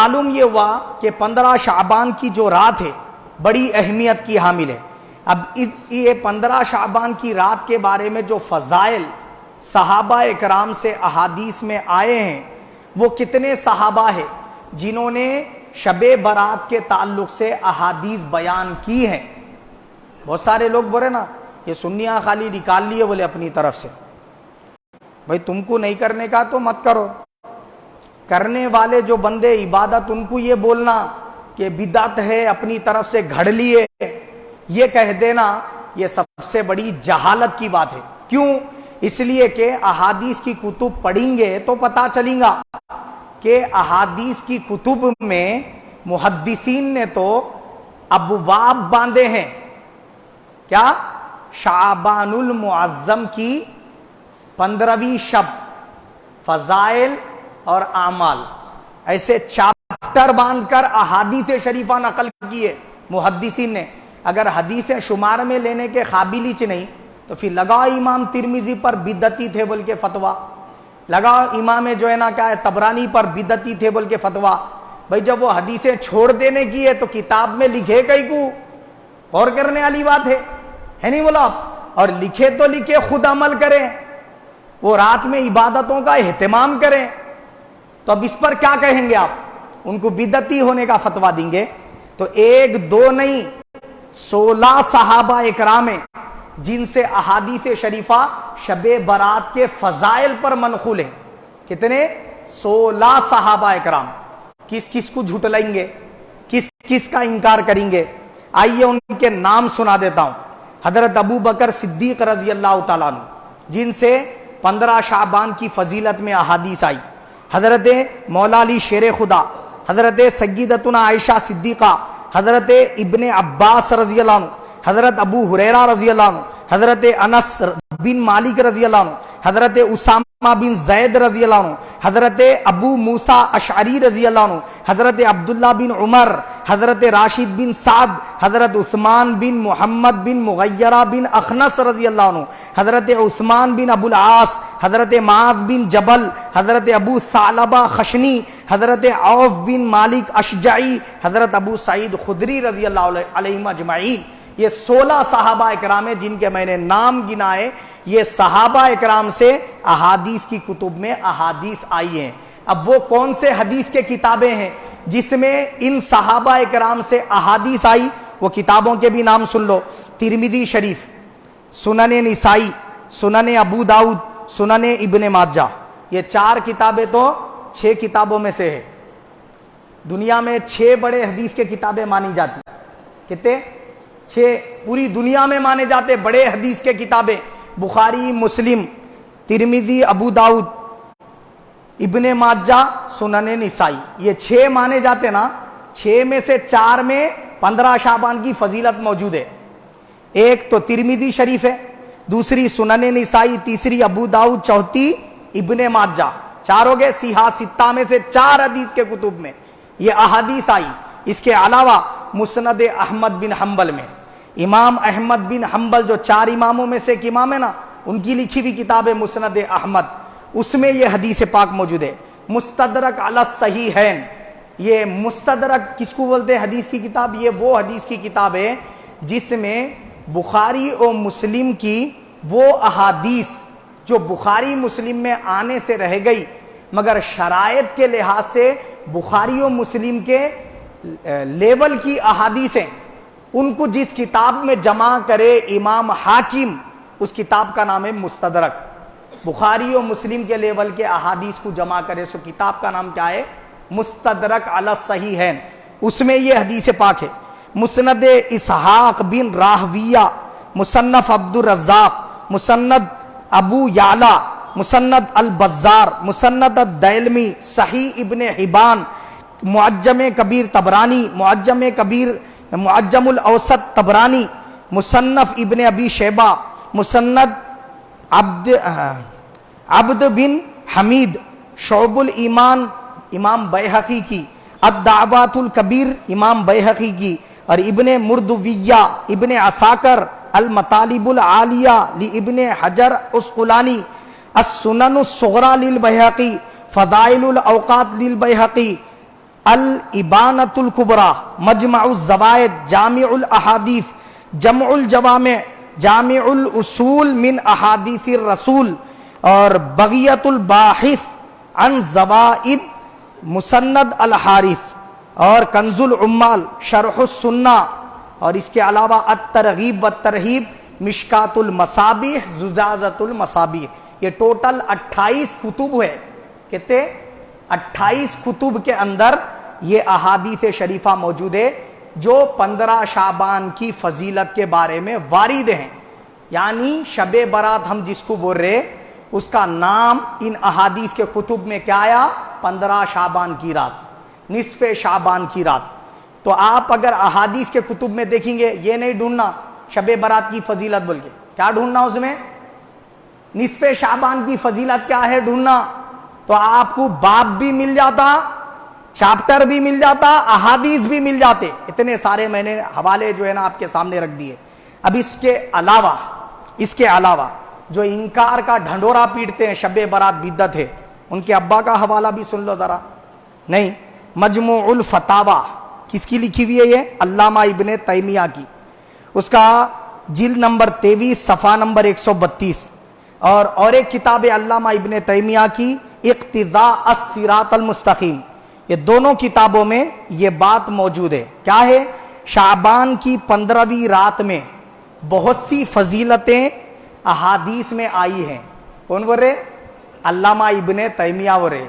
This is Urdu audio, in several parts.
معلوم یہ ہوا کہ 15 شعبان کی جو رات ہے بڑی اہمیت کی حامل ہے۔ اب یہ 15 شعبان کی رات کے بارے میں جو فضائل صحابہ اکرام سے احادیث میں آئے ہیں، وہ کتنے صحابہ ہیں جنہوں نے شب برات کے تعلق سے احادیث بیان کی ہیں؟ بہت سارے لوگ بولے نا یہ سنیاں خالی نکال لیے بولے اپنی طرف سے، بھائی تم کو نہیں کرنے کا تو مت کرو، کرنے والے جو بندے عبادت ان کو یہ بولنا کہ بدعت ہے اپنی طرف سے گھڑ لیے، یہ کہہ دینا، یہ سب سے بڑی جہالت کی بات ہے۔ کیوں؟ اس لیے کہ احادیث کی کتب پڑھیں گے تو پتہ چلیں گا کہ احادیث کی کتب میں محدثین نے تو ابواب باندھے ہیں۔ کیا؟ شعبان المعظم کی 15ویں شب، فضائل اور اعمال، ایسے چاپٹر باندھ کر احادیث شریفہ نقل کیے محدثین نے۔ اگر حدیثیں شمار میں لینے کے قابل ہی نہیں تو پھر لگاؤ امام ترمذی پر بدعتی تھے بول کے فتویٰ، لگاؤ امام جو ہے نا کیا ہے طبرانی پر بدعتی تھے بول کے فتویٰ۔ بھائی جب وہ حدیثیں چھوڑ دینے کی ہے تو کتاب میں لکھے کئی کو، غور کرنے والی بات ہے نہیں بولا؟ اور لکھے تو لکھے، خود عمل کریں، وہ رات میں عبادتوں کا اہتمام کریں، تو اب اس پر کیا کہیں گے آپ؟ ان کو بدعتی ہونے کا فتویٰ دیں گے؟ تو ایک دو نہیں 16 صحابہ اکرام ہیں جن سے احادیث شریفہ شب برات کے فضائل پر منقول ہیں۔ کتنے؟ 16 صحابہ اکرام۔ کس کس کو جھٹلائیں گے؟ کس کس کا انکار کریں گے؟ آئیے ان کے نام سنا دیتا ہوں۔ حضرت ابو بکر صدیق رضی اللہ تعالیٰ عنہ جن سے 15 شعبان کی فضیلت میں احادیث آئی، حضرت مولا علی شیر خدا، حضرت سیدتنا عائشہ صدیقہ، حضرت ابن عباس رضی اللہ عنہ، حضرت ابو ہریرہ رضی اللہ عنہ، حضرت انس بن مالک رضی اللہ عنہ، حضرت اسامہ بن زید رضی اللہ عنہ، حضرت ابو موسیٰ اشعری رضی اللہ عنہ، حضرت عبداللہ بن عمر، حضرت راشد بن سعد، حضرت عثمان بن محمد بن مغیرہ بن اخنس رضی اللہ عنہ، حضرت عثمان بن ابو العاص، حضرت معاذ بن جبل، حضرت ابو ثعلبہ خشنی، حضرت عوف بن مالک اشجعی، حضرت ابو سعید خدری رضی اللہ علیہم اجمعین۔ یہ 16 صحابہ اکرام ہیں جن کے میں نے نام گنائے، یہ صحابہ اکرام سے احادیث کی کتب میں احادیث آئی ہیں۔ اب وہ کون سے حدیث کے کتابیں ہیں جس میں ان صحابہ اکرام سے احادیث آئی؟ وہ کتابوں کے بھی نام سن لو۔ ترمذی شریف، سنن نسائی، سنن ابو داؤد، سنن ابن ماجہ، یہ 4 کتابیں تو 6 کتابوں میں سے ہے۔ دنیا میں 6 بڑے حدیث کے کتابیں مانی جاتی، کتنے؟ 6 پوری دنیا میں مانے جاتے بڑے حدیث کے کتابیں، بخاری، مسلم، ترمذی، ابو داؤد، ابن ماجہ، سنن نسائی، یہ 6 مانے جاتے نا۔ 6 میں سے 4 میں 15 شعبان کی فضیلت موجود ہے۔ ایک تو ترمذی شریف ہے، دوسری سنن نسائی، تیسری ابو داؤد، چوتھی ابن ماجہ، 4 ہو گئے۔ صحاح 6 میں سے 4 حدیث کے کتب میں یہ احادیث آئی۔ اس کے علاوہ مسند احمد بن حنبل میں، امام احمد بن حنبل جو 4 اماموں میں سے ایک امام ہے نا، ان کی لکھی ہوئی کتاب ہے مسند احمد، اس میں یہ حدیث پاک موجود ہے۔ مستدرک علی الصحیحین، یہ مستدرک کس کو بولتے ہیں حدیث کی کتاب؟ یہ وہ حدیث کی کتاب ہے جس میں بخاری اور مسلم کی وہ احادیث جو بخاری مسلم میں آنے سے رہ گئی مگر شرائط کے لحاظ سے بخاری و مسلم کے لیول کی احادیثیں، ان کو جس کتاب میں جمع کرے امام حاکم، اس کتاب کا نام ہے مستدرک۔ بخاری و مسلم کے لیول کے احادیث کو جمع کرے سو کتاب کا نام کیا ہے؟ مستدرک علی الصحیحین۔ اس میں یہ حدیث پاک ہے۔ مسند اسحاق بن راہویہ، مصنف عبد الرزاق، مسند ابو یعلا، مسند البزار، مسند الدیلمی، صحیح ابن حبان، معجم کبیر طبرانی، معجم الاوسط طبرانی، مصنف ابن ابی شیبہ، مسند عبد بن حمید، شعب الایمان امام بیہقی کی، الدعوات الکبیر امام بیہقی کی، اور ابن مردویہ، ابن عساکر، المطالب العالیہ لابن حجر عسقلانی، السنن الصغرى للبیہقی، فضائل الاوقات للبیہقی، الابانۃ الکبریٰ، مجمع الزوائد، جامع الاحادیث، جمع الجوامع، جامع الاصول من احادیث الرسول، اور بغیۃ الباحث عن زوائد مسند الحارث، اور کنز العمال، شرح السنہ، اور اس کے علاوہ الترغیب والترہیب، مشکات المصابیح، زجاجۃ المصابیح۔ یہ ٹوٹل 28 کتب ہے، کہتے 28 کتب کے اندر یہ احادیث شریفہ موجود ہے جو 15 شعبان کی فضیلت کے بارے میں وارد ہیں۔ یعنی شب برات ہم جس کو بول رہے اس کا نام ان احادیث کے کتب میں کیا آیا؟ 15 شعبان کی رات، نصف شعبان کی رات۔ تو آپ اگر احادیث کے کتب میں دیکھیں گے، یہ نہیں ڈھونڈنا شب برات کی فضیلت بول کے، کیا ڈھونڈنا اس میں؟ نصف شعبان کی فضیلت کیا ہے ڈھونڈنا، تو آپ کو باب بھی مل جاتا، چاپٹر بھی مل جاتا، احادیث بھی مل جاتے۔ اتنے سارے میں نے حوالے جو ہے نا آپ کے سامنے رکھ دیے۔ اب اس کے علاوہ جو انکار کا ڈھنڈورا پیٹتے ہیں شب برات بدعت ہے، ان کے ابا کا حوالہ بھی سن لو ذرا۔ نہیں، مجموع الفتاوی کس کی لکھی ہوئی ہے؟ یہ علامہ ابن تیمیہ کی، اس کا جلد نمبر 23 صفحہ نمبر 132، اور ایک کتاب علامہ ابن تیمیہ کی اقتداء الصراط المستقیم۔ یہ دونوں کتابوں میں یہ بات موجود ہے، کیا ہے؟ شعبان کی 15ویں رات میں بہت سی فضیلتیں احادیث میں آئی ہیں۔ کون بول رہے؟ علامہ ابن تیمیہ بول رہے۔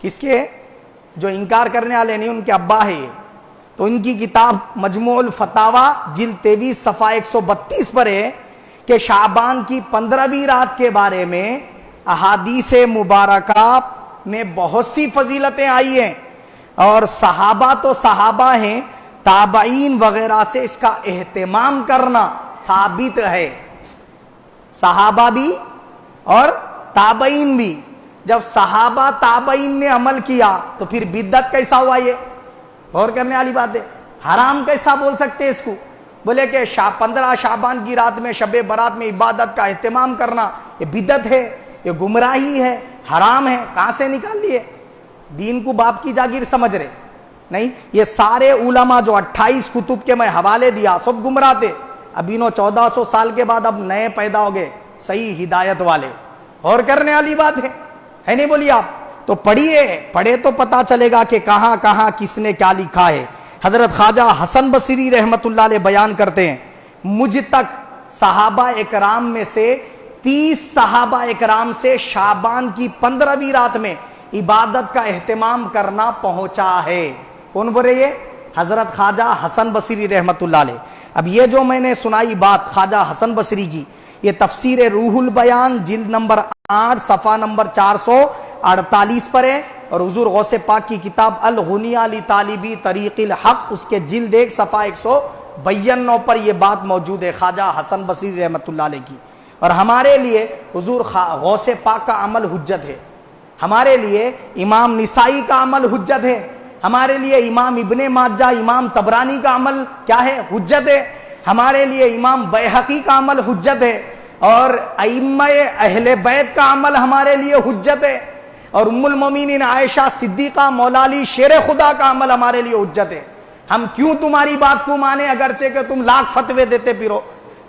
کس کے؟ جو انکار کرنے والے نہیں، ان کے ابا ہے یہ۔ تو ان کی کتاب مجموع الفتاوی جلد 23 صفحہ 132 پر ہے کہ شعبان کی 15ویں رات کے بارے میں احادیث مبارکہ میں بہت سی فضیلتیں آئی ہیں، اور صحابہ تو صحابہ ہیں، تابعین وغیرہ سے اس کا اہتمام کرنا ثابت ہے۔ صحابہ بھی اور تابعین بھی۔ جب صحابہ تابعین نے عمل کیا تو پھر بدعت کیسا ہوا؟ یہ غور کرنے والی بات ہے۔ حرام کیسا بول سکتے ہیں اس کو؟ بولے کہ 15 شعبان کی رات میں شب برات میں عبادت کا اہتمام کرنا یہ بدعت ہے، یہ گمراہی ہے، حرام ہے۔ کہاں سے نکال لیے؟ دین کو باپ کی جاگیر سمجھ رہے؟ نہیں، یہ سارے علماء جو 28 کتب کے میں حوالے دیا سب گمراہ تھے۔ اب انہوں 1400 سال کے بعد اب نئے پیدا ہو گئے صحیح ہدایت والے۔ اور کرنے والی بات ہے نہیں بولی آپ؟ تو پڑھے تو پتا چلے گا کہ کہاں کہاں کس نے کیا لکھا ہے۔ حضرت خواجہ حسن بصری رحمت اللہ علیہ بیان کرتے ہیں، مجھ تک صحابہ اکرام میں سے 30 صحابہ اکرام سے شعبان کی 15ویں رات میں عبادت کا اہتمام کرنا پہنچا ہے۔ کون بول رہے؟ حضرت خواجہ حسن بصری رحمت اللہ علیہ۔ اب یہ جو میں نے سنائی بات خواجہ حسن بصری کی، یہ تفسیر روح البیان جلد نمبر 8 صفحہ نمبر 448 پر ہے، اور حضور غوث پاک کی کتاب الغنیہ لطالبی طریق الحق اس کے جلد 1 صفحہ 152 پر یہ بات موجود ہے خواجہ حسن بصری رحمت اللہ علیہ کی۔ اور ہمارے لیے حضور غوث پاک کا عمل حجت ہے، ہمارے لیے امام نسائی کا عمل حجت ہے، ہمارے لیے امام ابن ماجہ امام طبرانی کا عمل کیا ہے؟ حجت ہے، ہمارے لیے امام بیہقی کا عمل حجت ہے، اور ائمہ اہل بیت کا عمل ہمارے لیے حجت ہے، اور ام المومنین عائشہ صدیقہ مولا علی شیر خدا کا عمل ہمارے لیے حجت ہے۔ ہم کیوں تمہاری بات کو مانے اگرچہ کہ تم لاکھ فتوے دیتے پھرو،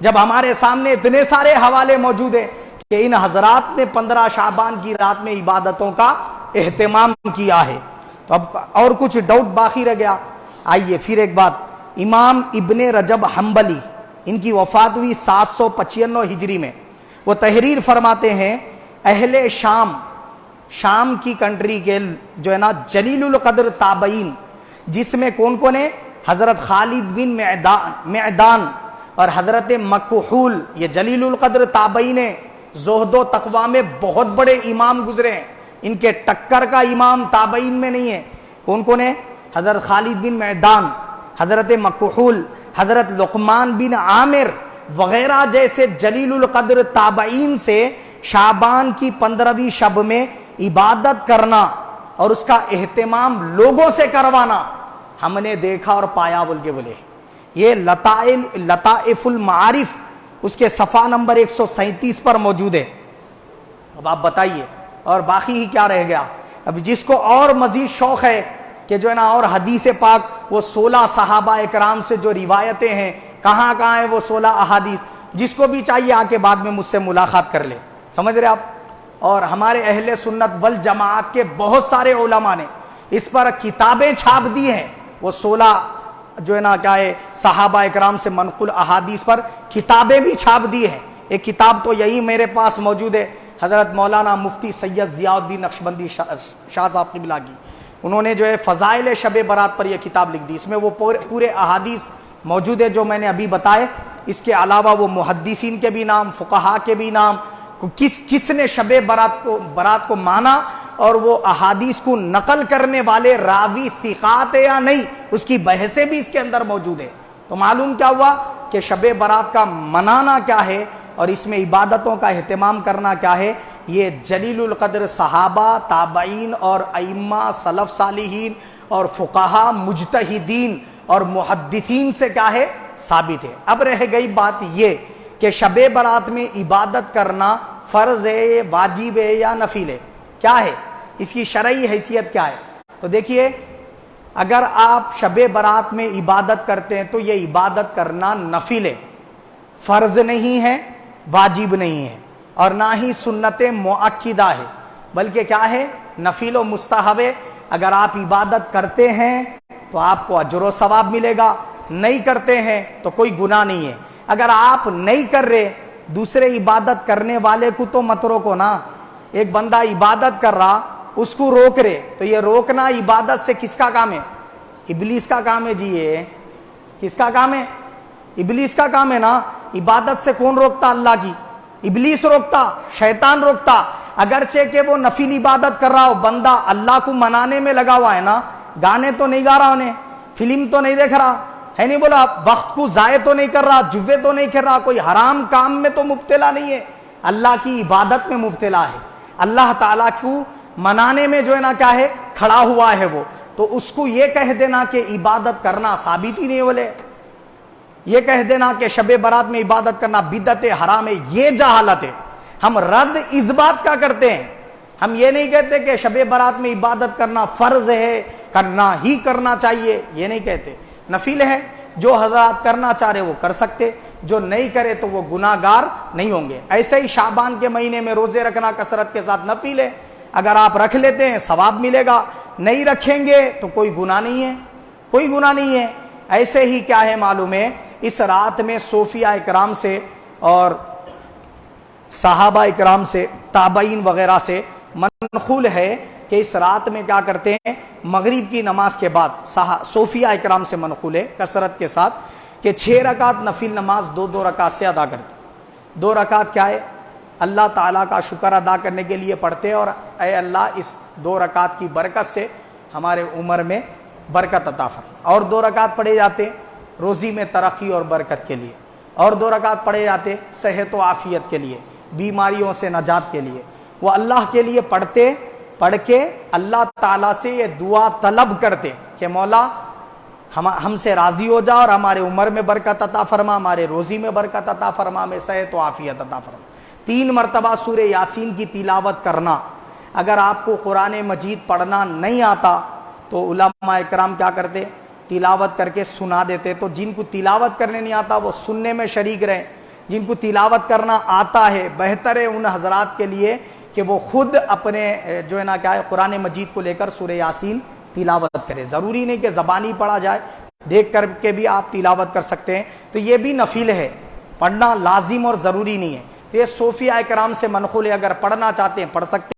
جب ہمارے سامنے اتنے سارے حوالے موجود ہیں کہ ان حضرات نے 15 شعبان کی رات میں عبادتوں کا اہتمام کیا ہے۔ تو اب اور کچھ ڈاؤٹ باقی رہ گیا۔ آئیے پھر ایک بات، امام ابن رجب حنبلی، ان کی وفات ہوئی 795 ہجری میں۔ وہ تحریر فرماتے ہیں، اہل شام کی کنٹری کے جو ہے نا جلیل القدر تابعین، جس میں کون کون ہے؟ حضرت خالد بن معدان اور حضرت مکحول، یہ جلیل القدر تابعین ہیں، زہد و تقوی میں بہت بڑے امام گزرے ہیں، ان کے ٹکر کا امام تابعین میں نہیں ہے۔ کون کون ہے؟ حضرت خالد بن معدان، حضرت مکحول، حضرت لقمان بن عامر وغیرہ جیسے جلیل القدر تابعین سے شعبان کی 15ویں شب میں عبادت کرنا اور اس کا اہتمام لوگوں سے کروانا ہم نے دیکھا اور پایا بول کے بولے۔ یہ لطائف المعارف اس کے صفحہ نمبر 137 پر موجود ہے۔ اب آپ بتائیے اور باقی ہی کیا رہ گیا؟ اب جس کو اور مزید شوق ہے کہ جو ہے نا اور حدیث پاک وہ 16 صحابہ اکرام سے جو روایتیں ہیں کہاں کہاں ہیں وہ 16 احادیث، جس کو بھی چاہیے آ کے بعد میں مجھ سے ملاقات کر لے، سمجھ رہے آپ۔ اور ہمارے اہل سنت والجماعت کے بہت سارے علماء نے اس پر کتابیں چھاپ دی ہیں، وہ 16 جو ہے نا کیا ہے صحابہ اکرام سے منقول احادیث پر کتابیں بھی چھاپ دی ہیں۔ ایک کتاب تو یہی میرے پاس موجود ہے، حضرت مولانا مفتی سید ضیاء الدین نقشبندی شاہ صاحب قبلہ کی، انہوں نے جو ہے فضائل شب برات پر یہ کتاب لکھ دی، اس میں وہ پورے احادیث موجود ہے جو میں نے ابھی بتائے۔ اس کے علاوہ وہ محدثین کے بھی نام، فقہا کے بھی نام، کس نے شب برات کو مانا اور وہ احادیث کو نقل کرنے والے راوی ثقات ہے یا نہیں، اس کی بحثیں بھی اس کے اندر موجود ہے۔ تو معلوم کیا ہوا کہ شب برات کا منانا کیا ہے اور اس میں عبادتوں کا اہتمام کرنا کیا ہے، یہ جلیل القدر صحابہ، تابعین اور ائمہ سلف صالحین اور فقہا مجتہدین اور محدثین سے کیا ہے ثابت ہے۔ اب رہ گئی بات یہ کہ شب برات میں عبادت کرنا فرض ہے، واجب ہے یا نفل ہے، کیا ہے اس کی شرعی حیثیت کیا ہے؟ تو دیکھیے، اگر آپ شب برات میں عبادت کرتے ہیں تو یہ عبادت کرنا نفل ہے، فرض نہیں ہے، واجب نہیں ہے، اور نہ ہی سنت مؤکدہ ہے، بلکہ کیا ہے نفل و مستحب ہے۔ اگر آپ عبادت کرتے ہیں تو آپ کو اجر و ثواب ملے گا، نہیں کرتے ہیں تو کوئی گناہ نہیں ہے۔ اگر آپ نہیں کر رہے، دوسرے عبادت کرنے والے کو تو مت روکو نا۔ ایک بندہ عبادت کر رہا، اس کو روک رہے، تو یہ روکنا عبادت سے کس کا کام ہے؟ ابلیس کا کام ہے جی۔ یہ کس کا کام ہے؟ ابلیس کا کام ہے نا۔ عبادت سے کون روکتا؟ اللہ کی۔ ابلیس روکتا، شیطان روکتا۔ اگرچہ کہ وہ نفل عبادت کر رہا ہو، بندہ اللہ کو منانے میں لگا ہوا ہے نا، گانے تو نہیں گا رہا انہیں، فلم تو نہیں دیکھ رہا ہے، نہیں بولا وقت کو ضائع تو نہیں کر رہا، جوے تو نہیں کر رہا، کوئی حرام کام میں تو مبتلا نہیں ہے، اللہ کی عبادت میں مبتلا ہے، اللہ تعالیٰ کو منانے میں جو ہے نا کیا ہے کھڑا ہوا ہے وہ، تو اس کو یہ کہہ دینا کہ عبادت کرنا ثابت ہی نہیں بولے، یہ کہہ دینا کہ شب برات میں عبادت کرنا بدعت ہے، حرام ہے، یہ جہالت ہے۔ ہم رد اس بات کا کرتے ہیں، ہم یہ نہیں کہتے کہ شب برات میں عبادت کرنا فرض ہے، کرنا ہی کرنا چاہیے، یہ نہیں کہتے، نفل ہے، جو حضرات کرنا چاہ رہے وہ کر سکتے، جو نہیں کرے تو وہ گناہ گار نہیں ہوں گے۔ ایسے ہی شعبان کے مہینے میں روزے رکھنا کثرت کے ساتھ نفل ہے، اگر آپ رکھ لیتے ہیں ثواب ملے گا، نہیں رکھیں گے تو کوئی گناہ نہیں ہے، کوئی گناہ نہیں ہے۔ ایسے ہی کیا ہے معلوم ہے، اس رات میں صوفیہ اکرام سے اور صحابہ اکرام سے، تابعین وغیرہ سے منقول ہے کہ اس رات میں کیا کرتے ہیں، مغرب کی نماز کے بعد صوفیہ اکرام سے منقول ہے کثرت کے ساتھ کہ 6 رکعت نفل نماز 2 رکعت سے ادا کرتے۔ 2 رکعت کیا ہے؟ اللہ تعالیٰ کا شکر ادا کرنے کے لیے پڑھتے ہیں، اور اے اللہ اس 2 رکعت کی برکت سے ہمارے عمر میں برکت عطا فرما۔ اور 2 رکعت پڑھے جاتے روزی میں ترقی اور برکت کے لیے، اور 2 رکعت پڑھے جاتے صحت و عافیت کے لیے، بیماریوں سے نجات کے لیے۔ وہ اللہ کے لیے پڑھتے، پڑھ کے اللہ تعالیٰ سے یہ دعا طلب کرتے کہ مولا ہم سے راضی ہو جا اور ہمارے عمر میں برکت عطا فرما، ہمارے روزی میں برکت عطا فرما، ہمیں صحت و عافیت عطا فرما۔ 3 مرتبہ سورہ یاسین کی تلاوت کرنا۔ اگر آپ کو قرآن مجید پڑھنا نہیں آتا تو علماء اکرام کیا کرتے، تلاوت کر کے سنا دیتے، تو جن کو تلاوت کرنے نہیں آتا وہ سننے میں شریک رہیں، جن کو تلاوت کرنا آتا ہے بہتر ہے ان حضرات کے لیے کہ وہ خود اپنے جو ہے نا کیا ہے قرآن مجید کو لے کر سورہ یاسین تلاوت کرے، ضروری نہیں کہ زبانی پڑھا جائے، دیکھ کر کے بھی آپ تلاوت کر سکتے ہیں، تو یہ بھی نفل ہے، پڑھنا لازم اور ضروری نہیں ہے۔ تو یہ صوفیہ اکرام سے منقول ہے، اگر پڑھنا چاہتے ہیں پڑھ سکتے ہیں۔